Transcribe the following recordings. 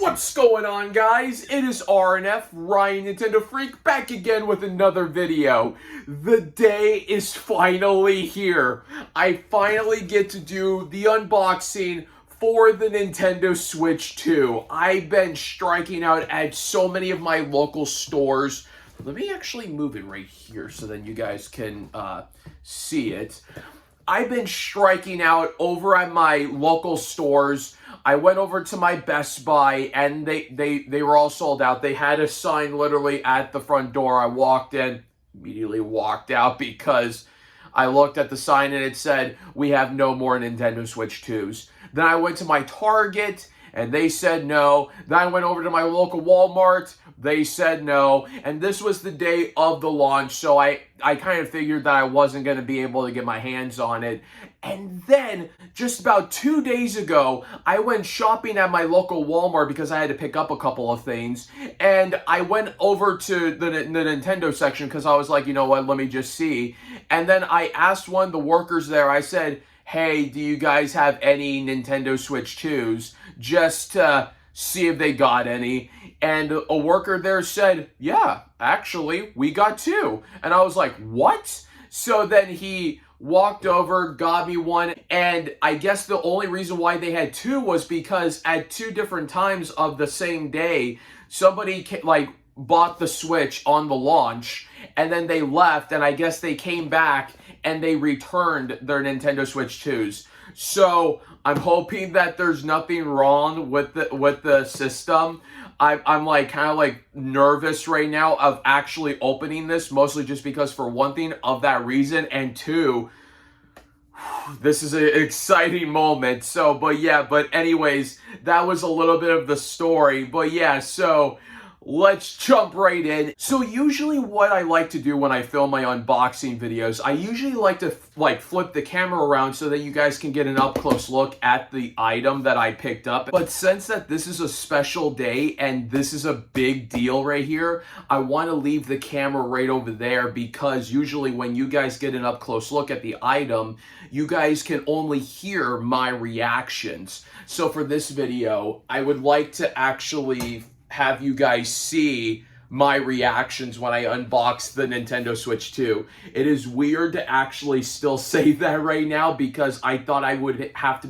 What's going on, guys? It is RNF, Ryan Nintendo Freak, back again with another video. The day is finally here. I finally get to do the unboxing for the Nintendo Switch 2. I've been striking out at so many of my local stores. Let me actually move it right here so then you guys can see it. I've been striking out over at my local stores. I went over to my Best Buy and they were all sold out. They had a sign literally at the front door. I walked in, immediately walked out because I looked at the sign and it said, "We have no more Nintendo Switch 2s. Then I went to my Target and they said no. Then I went over to my local Walmart. They said no. And this was the day of the launch, so I kind of figured that I wasn't going to be able to get my hands on it. And then, just about 2 days ago, I went shopping at my local Walmart because I had to pick up a couple of things. And I went over to the Nintendo section because I was like, you know what, let me just see. And then I asked one of the workers there, I said, "Hey, do you guys have any Nintendo Switch 2s? Just to see if they got any." And a worker there said, "Yeah, actually, we got 2. And I was like, "What?" So then he walked over, got me one, and I guess the only reason why they had 2 was because at 2 different times of the same day, somebody bought the Switch on the launch, and then they left, and I guess they came back and they returned their Nintendo Switch 2s. So I'm hoping that there's nothing wrong with the system. I'm like kind of like nervous right now of actually opening this, mostly just because for one thing of that reason, and two, this is an exciting moment. So, but anyways, that was a little bit of the story. But yeah, so let's jump right in. So usually what I like to do when I film my unboxing videos, I usually like to flip the camera around so that you guys can get an up-close look at the item that I picked up. But since that this is a special day and this is a big deal right here, I want to leave the camera right over there because usually when you guys get an up-close look at the item, you guys can only hear my reactions. So for this video, I would like to actually have you guys see my reactions when I unbox the Nintendo Switch 2. It is weird to actually still say that right now because I thought I would have to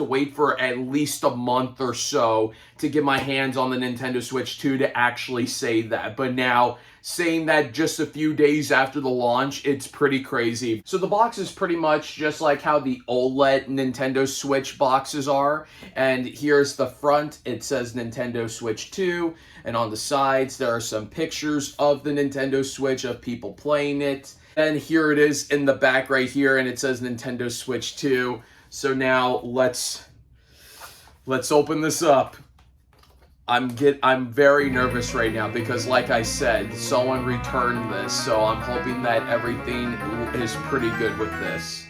wait for at least a month or so to get my hands on the Nintendo Switch 2 to actually say that. But now, saying that just a few days after the launch, it's pretty crazy. So the box is pretty much just like how the OLED Nintendo Switch boxes are. And here's the front. It says Nintendo Switch 2. And on the sides, there are some pictures of the Nintendo Switch of people playing it. And here it is in the back right here, and it says Nintendo Switch 2. So now let's open this up. I'm very nervous right now because, like I said, someone returned this, so I'm hoping that everything is pretty good with this.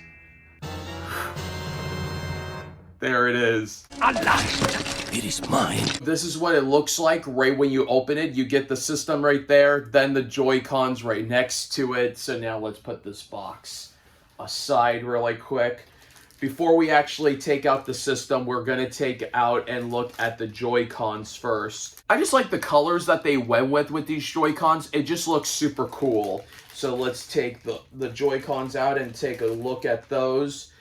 There it is. Alive! It is mine. This is what it looks like right when you open it. You get the system right there, then the Joy-Cons right next to it. So now let's put this box aside really quick. Before we actually take out the system, we're going to take out and look at the Joy-Cons first. I just like the colors that they went with these Joy-Cons. It just looks super cool. So let's take the Joy-Cons out and take a look at those.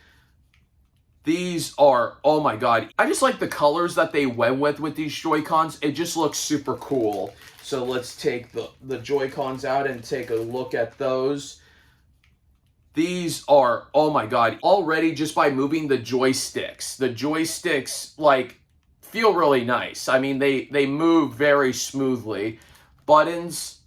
These are, oh my god. I just like the colors that they went with these Joy-Cons. It just looks super cool. So let's take the Joy-Cons out and take a look at those. These are, oh my god, already just by moving the joysticks feel really nice. I mean, they move very smoothly. Buttons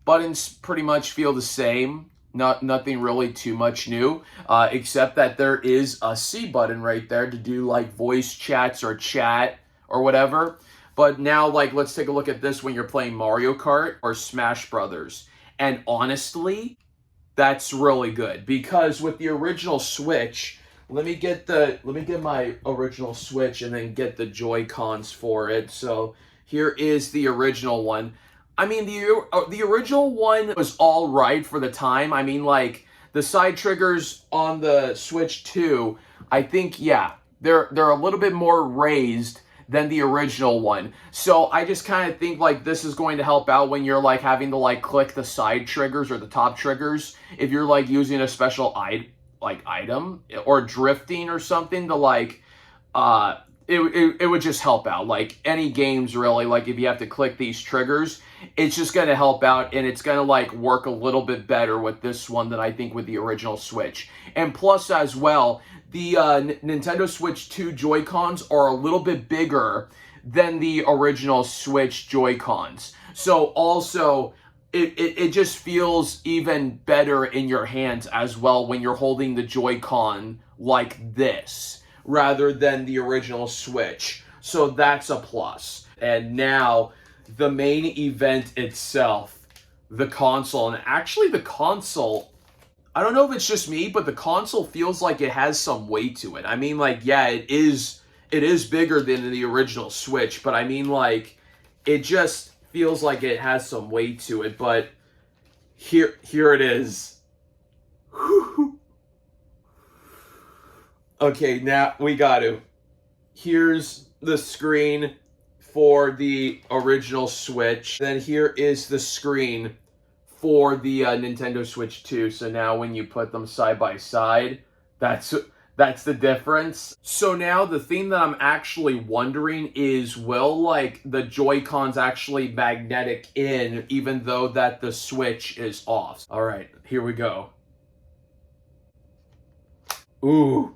pretty much feel the same. Nothing really too much new, except that there is a C button right there to do like voice chats or chat or whatever. But now, let's take a look at this when you're playing Mario Kart or Smash Brothers. And honestly, that's really good because with the original Switch, let me get my original Switch and then get the Joy-Cons for it. So here is the original one. I mean, the original one was all right for the time. I mean, the side triggers on the Switch 2, I think, yeah, they're a little bit more raised than the original one. So I just kind of think like this is going to help out when you're like having to like click the side triggers or the top triggers. If you're like using a special item or drifting or something to like, it would just help out. Like any games really, like if you have to click these triggers, it's just going to help out, and it's going to like work a little bit better with this one than I think with the original Switch. And plus as well, the Nintendo Switch 2 Joy-Cons are a little bit bigger than the original Switch Joy-Cons. So also, it just feels even better in your hands as well when you're holding the Joy-Con like this, rather than the original Switch. So that's a plus. And now, the main event itself, the console. And actually the console, I don't know if it's just me, but the console feels like it has some weight to it. I mean, like, yeah, it is bigger than the original Switch, but I mean, like, it just feels like it has some weight to it. But here it is. Okay, now we got to. Here's the screen for the original Switch. Then here is the screen for the Nintendo Switch 2. So now when you put them side by side, that's the difference. So now the thing that I'm actually wondering is, will like the Joy-Cons actually magnetic in even though that the Switch is off? All right, here we go. Ooh.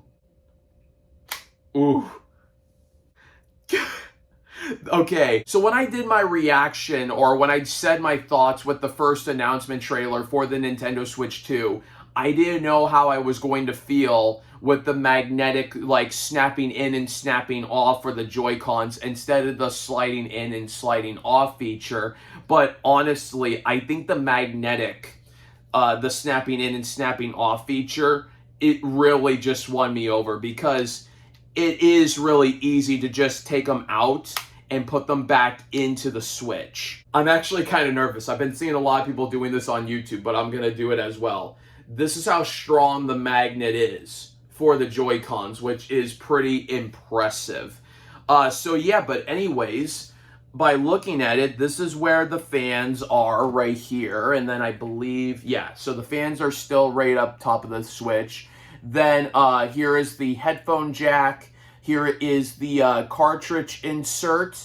Okay, so when I did my reaction, or when I said my thoughts with the first announcement trailer for the Nintendo Switch 2, I didn't know how I was going to feel with the magnetic, like, snapping in and snapping off for the Joy-Cons instead of the sliding in and sliding off feature. But honestly, I think the magnetic, the snapping in and snapping off feature, it really just won me over, because it is really easy to just take them out and put them back into the Switch. I'm actually kind of nervous. I've been seeing a lot of people doing this on YouTube, but I'm going to do it as well. This is how strong the magnet is for the Joy-Cons, which is pretty impressive. So yeah, but anyways, by looking at it, this is where the fans are right here. And then I believe, yeah, so the fans are still right up top of the Switch. Then here is the headphone jack. Here is the cartridge insert,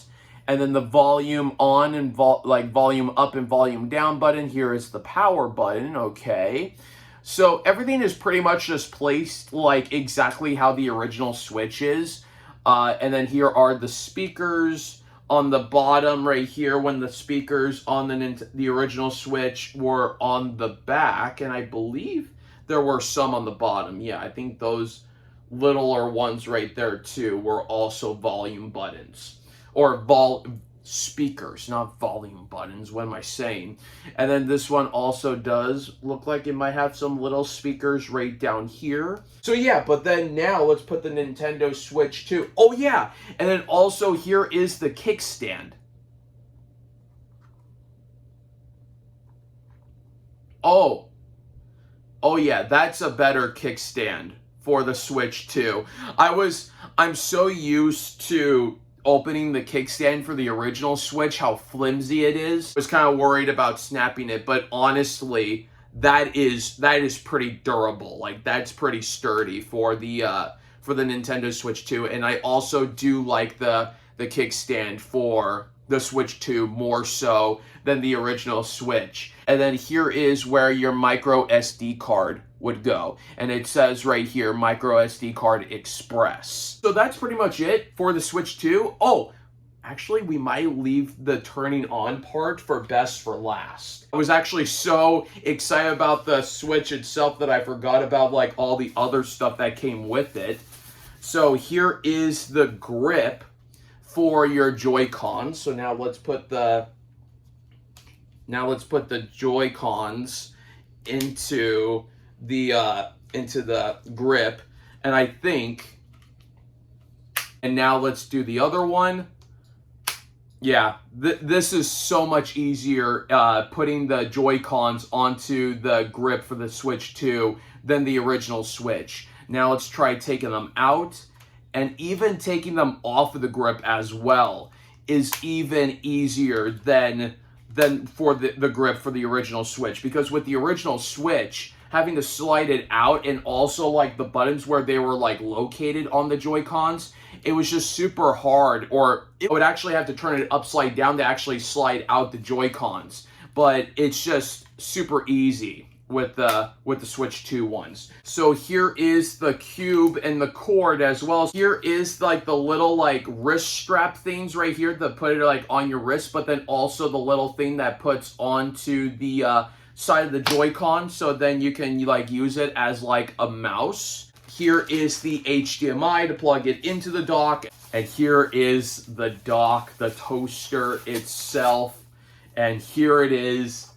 and then the volume on and volume up and volume down button. Here is the power button. Okay, so everything is pretty much just placed like exactly how the original Switch is. And then here are the speakers on the bottom right here, when the speakers on the original Switch were on the back, and I believe there were some on the bottom. Yeah, I think those littler ones right there too were also volume buttons, or speakers, not volume buttons. What am I saying? And then this one also does look like it might have some little speakers right down here. So yeah, but then now let's put the Nintendo Switch 2. Oh yeah, and then also here is the kickstand. Oh yeah, that's a better kickstand for the Switch 2. I'm so used to opening the kickstand for the original Switch, how flimsy it is. I was kind of worried about snapping it, but honestly, that is pretty durable. Like, that's pretty sturdy for the Nintendo Switch 2. And I also do like the kickstand for the Switch 2 more so than the original Switch. And then here is where your micro SD card would go. And it says right here, micro SD card express. So that's pretty much it for the Switch 2. Oh, actually, we might leave the turning on part for best for last. I was actually so excited about the Switch itself that I forgot about like all the other stuff that came with it. So here is the grip for your Joy-Cons. So now let's put the Joy-Cons into the grip, and I think, and now let's do the other one. Yeah, this is so much easier putting the Joy-Cons onto the grip for the Switch 2 than the original Switch. Now let's try taking them out, And even taking them off of the grip as well is even easier than for the grip for the original Switch. Because with the original Switch, having to slide it out, and also like the buttons where they were like located on the Joy-Cons, it was just super hard, or it would actually have to turn it upside down to actually slide out the Joy-Cons. But it's just super easy with the Switch 2 ones. So here is the cube and the cord as well. Here is like the little like wrist strap things right here that put it like on your wrist, but then also the little thing that puts onto the side of the Joy-Con, so then you can like use it as like a mouse. Here is the HDMI to plug it into the dock, and here is the dock, the toaster itself, and here it is.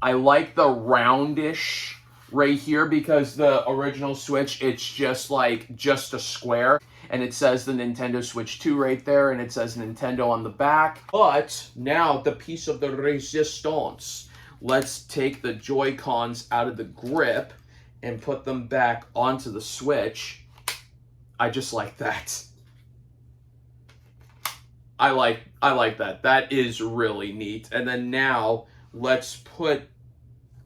I like the roundish right here because the original Switch, it's just a square, and it says the Nintendo Switch 2 right there, and it says Nintendo on the back. But now the piece of the resistance. Let's take the Joy-Cons out of the grip and put them back onto the Switch. I just like that. I like that. That is really neat. And then now let's put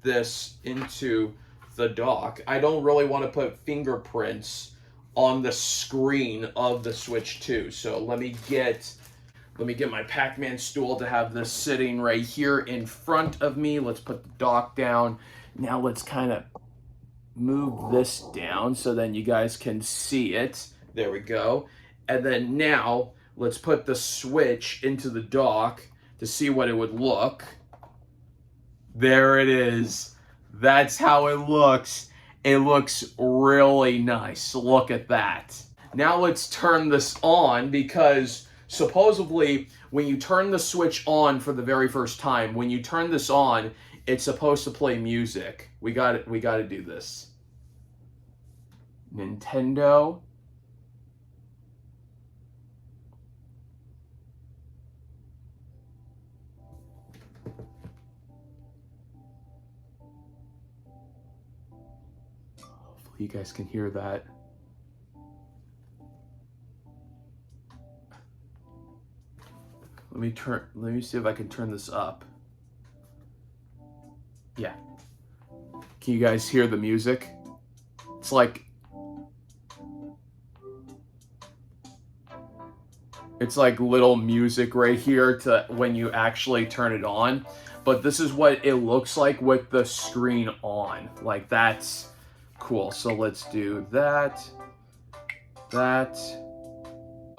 this into the dock. I don't really want to put fingerprints on the screen of the Switch 2. So let me get my Pac-Man stool to have this sitting right here in front of me. Let's put the dock down. Now let's kind of move this down so then you guys can see it. There we go. And then now let's put the Switch into the dock to see what it would look. There it is. That's how it looks. It looks really nice. Look at that. Now let's turn this on, because supposedly when you turn the Switch on for the very first time, when you turn this on, it's supposed to play music. We got to do this. Nintendo. Hopefully you guys can hear that. Let me see if I can turn this up. Yeah. Can you guys hear the music? It's like little music right here to when you actually turn it on. But this is what it looks like with the screen on. Like, that's cool. So let's do that.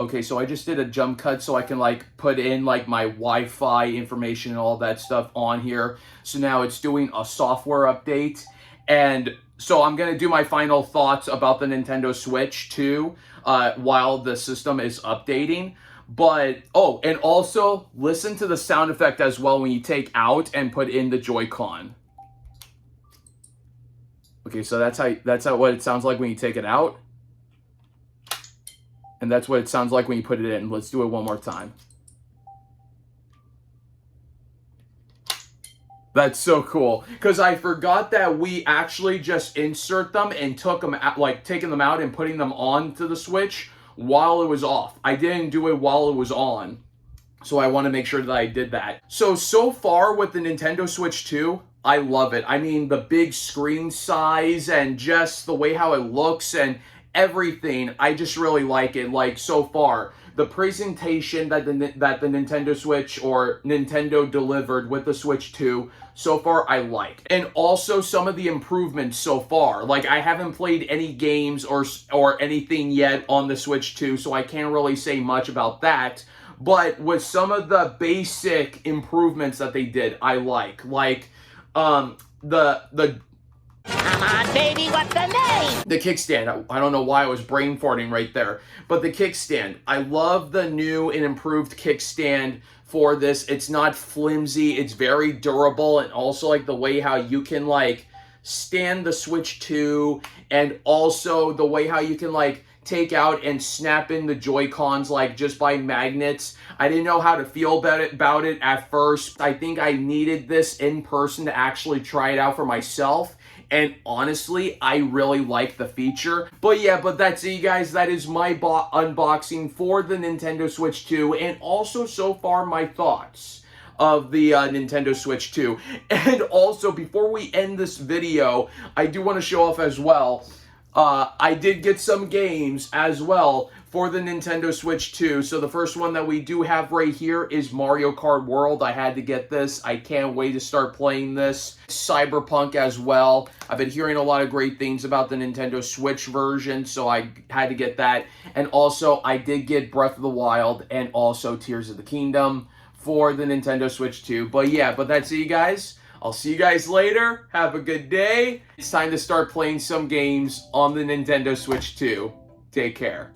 Okay, so I just did a jump cut so I can like put in like my Wi-Fi information and all that stuff on here. So now it's doing a software update. And so I'm going to do my final thoughts about the Nintendo Switch 2 while the system is updating. But, oh, and also listen to the sound effect as well when you take out and put in the Joy-Con. Okay, so that's how what it sounds like when you take it out. And that's what it sounds like when you put it in. Let's do it one more time. That's so cool. Because I forgot that we actually just insert them and took them out, like taking them out and putting them onto the Switch while it was off. I didn't do it while it was on. So I want to make sure that I did that. So far with the Nintendo Switch 2, I love it. I mean, the big screen size and just the way how it looks and everything, I just really like it. Like, so far, the presentation that the Nintendo Switch or Nintendo delivered with the Switch 2, so far I like. And also some of the improvements so far. Like, I haven't played any games or anything yet on the Switch 2, so I can't really say much about that. But with some of the basic improvements that they did, I like. Like, the Come on, baby, what's the name? The kickstand. I don't know why I was brain farting right there. But the kickstand. I love the new and improved kickstand for this. It's not flimsy. It's very durable. And also like the way how you can like stand the Switch 2. And also the way how you can like take out and snap in the Joy-Cons like just by magnets. I didn't know how to feel about it at first. I think I needed this in person to actually try it out for myself. and honestly, I really like the feature. But yeah, but that's it, you guys. That is my unboxing for the Nintendo Switch 2, and also so far my thoughts of the Nintendo Switch 2. And also, before we end this video, I do want to show off as well, I did get some games as well for the Nintendo Switch 2. So the first one that we do have right here is Mario Kart World. I had to get this. I can't wait to start playing this. Cyberpunk as well. I've been hearing a lot of great things about the Nintendo Switch version, so I had to get that. And also, I did get Breath of the Wild and also Tears of the Kingdom for the Nintendo Switch 2. But yeah, but that's it, you guys. I'll see you guys later. Have a good day. It's time to start playing some games on the Nintendo Switch 2. Take care.